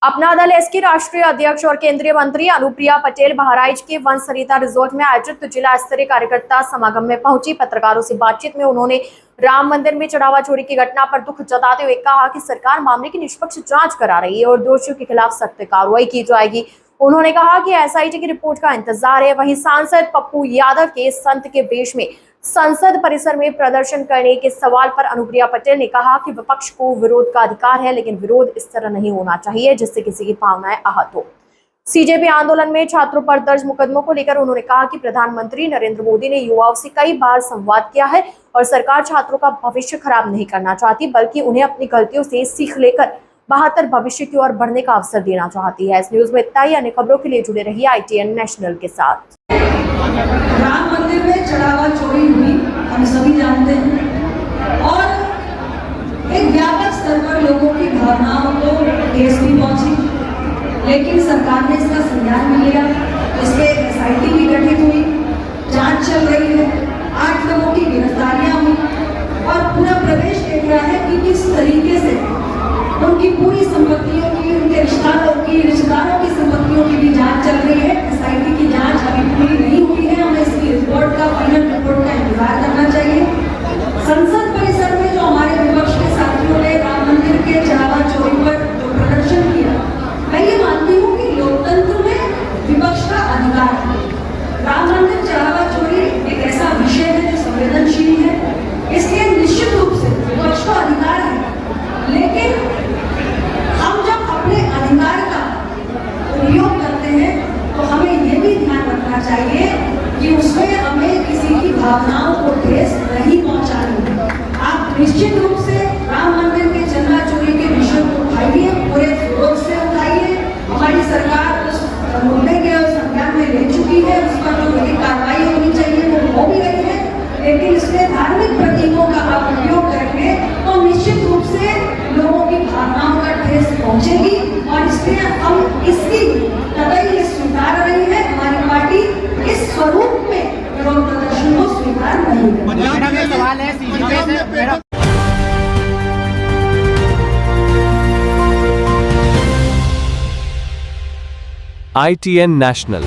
अपना दल एस की राष्ट्रीय अध्यक्ष और केंद्रीय मंत्री अनुप्रिया पटेल बहराइच के वन सरिता रिजॉर्ट में आयोजित जिला स्तरीय कार्यकर्ता समागम में पहुंची। पत्रकारों से बातचीत में उन्होंने राम मंदिर में चढ़ावा चोरी की घटना पर दुख जताते हुए कहा कि सरकार मामले की निष्पक्ष जांच करा रही है और दोषियों के खिलाफ सख्त कार्रवाई की जाएगी। उन्होंने कहा कि एसआईटी की रिपोर्ट का इंतजार है। वहीं सांसद पप्पू यादव के संत के वेश में संसद परिसर में प्रदर्शन करने के सवाल पर अनुप्रिया पटेल ने कहा कि विपक्ष को विरोध का अधिकार है, लेकिन विरोध इस तरह नहीं होना चाहिए जिससे किसी की भावनाएं आहत हो। सीजेपी आंदोलन में छात्रों पर दर्ज मुकदमों को लेकर उन्होंने कहा कि प्रधानमंत्री नरेंद्र मोदी ने युवाओं से कई बार संवाद किया है और सरकार छात्रों का भविष्य खराब नहीं करना चाहती, बल्कि उन्हें अपनी गलतियों से सीख लेकर बेहतर भविष्य की ओर बढ़ने का अवसर देना चाहती है। इस न्यूज में इतना ही। अन्य खबरों के लिए जुड़े रहिए ITN नेशनल के साथ। राम मंदिर में चढ़ावा चोरी हुई, हम सभी जानते हैं, और एक व्यापक स्तर पर लोगों की भावनाओं को ठेस भी पहुंची, लेकिन सरकार ने इसका संज्ञान भी लिया। इस पे SIT भी गठित हुई, जांच चल रही है, 8 लोगों की गिरफ्तारियां हुई और पूरा प्रदेश देख रहा है कि किस तरीके से उनकी पूरी संपत्तियों की, उनके रिश्तेदारों की संपत्तियों की भी जांच चल रही है। SIT की जांच अभी पूरी नहीं हुई है, हमें इसकी रिपोर्ट का, फाइनल रिपोर्ट का इंतजार करना चाहिए। संसद परिसर में जो हमारे विपक्ष के साथियों ने राम मंदिर के चढ़ावा चोरी पर जो प्रदर्शन किया, मैं ये मानती हूँ कि लोकतंत्र में विपक्ष का अधिकार है। राम मंदिर चढ़ावा चोरी एक ऐसा विषय है जो संवेदनशील है, इसलिए निश्चित रूप से विपक्ष का अधिकार है, लेकिन हम जब अपने अधिकार का उपयोग करते हैं तो हमें यह भी ध्यान रखना चाहिए कि उसमें हमें किसी की भावनाओं को ठेस नहीं पहुंचानी। आप निश्चित रूप से राम मंदिर के चंदा चोरी के विषय को उठाइए, पूरे जोर से उठाइए। हमारी सरकार उस मुद्दे के संज्ञान में ले चुकी है, उस पर जो बड़ी कार्रवाई होनी चाहिए वो हो भी रही है, लेकिन इसमें धार्मिक प्रतीकों का आप उपयोग करेंगे तो निश्चित रूप से लोगों की भावनाओं का ठेस पहुंचेगी और इसलिए हम इसकी कतई स्वीकार रही है। हमारी पार्टी इस स्वरूप में विरोध प्रदर्शन को स्वीकार नहीं करेगी। ITN national.